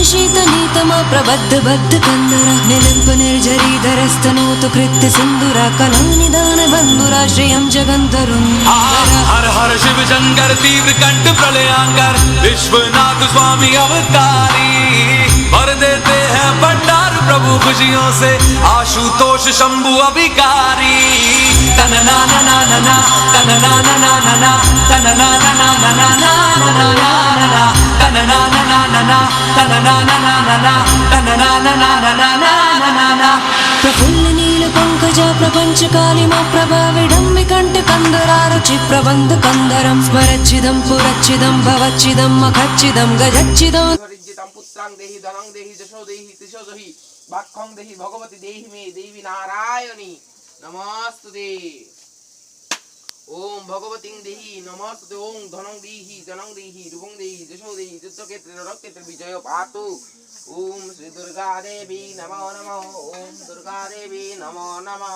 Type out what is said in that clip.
शीतनीतमा प्रबद्ध बद्ध कंदरा निलंप निर्जरीधरस्तनोतु कृत्य सिंधुरा कलानिदान बंधुरा श्रियं जगंतरुं हर हर शिव शंकर दीप कंठ प्रलयांकर विश्वनाथ स्वामी अवतारी भर देते हैं भंडार प्रभु खुशियों से आशुतोष शंभु अभिकारी तन ना ना ना ना ना तन ना ना ना ना ना तन ना ना ना ना ना ना ना ना तन ना ना ना ना ना तन ना ना ना ना ना तन ना ना ना ना ना ना ना प्रफुल्ल नील पंकजा प्रपंच कालिमा प्रभा विडम्बि कंठ कंदरा रुचि प्रबंध कंदरं स्मरच्चिदं पुरच्चिदं भवच्चिदं मखच्चिदं गजच्चिदं पुत्रां देहि धनं देहि जशो देहि तिशो देहि वाक्खं देहि भगवती देहि मे देवी नारायणी नमस्तुते ओम भगवती देहि नमस्तुते ओम धनं देहि जनं देहि रूपं देहि जशो देहि युद्धक्षेत्रे रणक्षेत्रे विजय पातु ओम श्री दुर्गा देवी नमो नमः ओम दुर्गा देवी नमो नमः।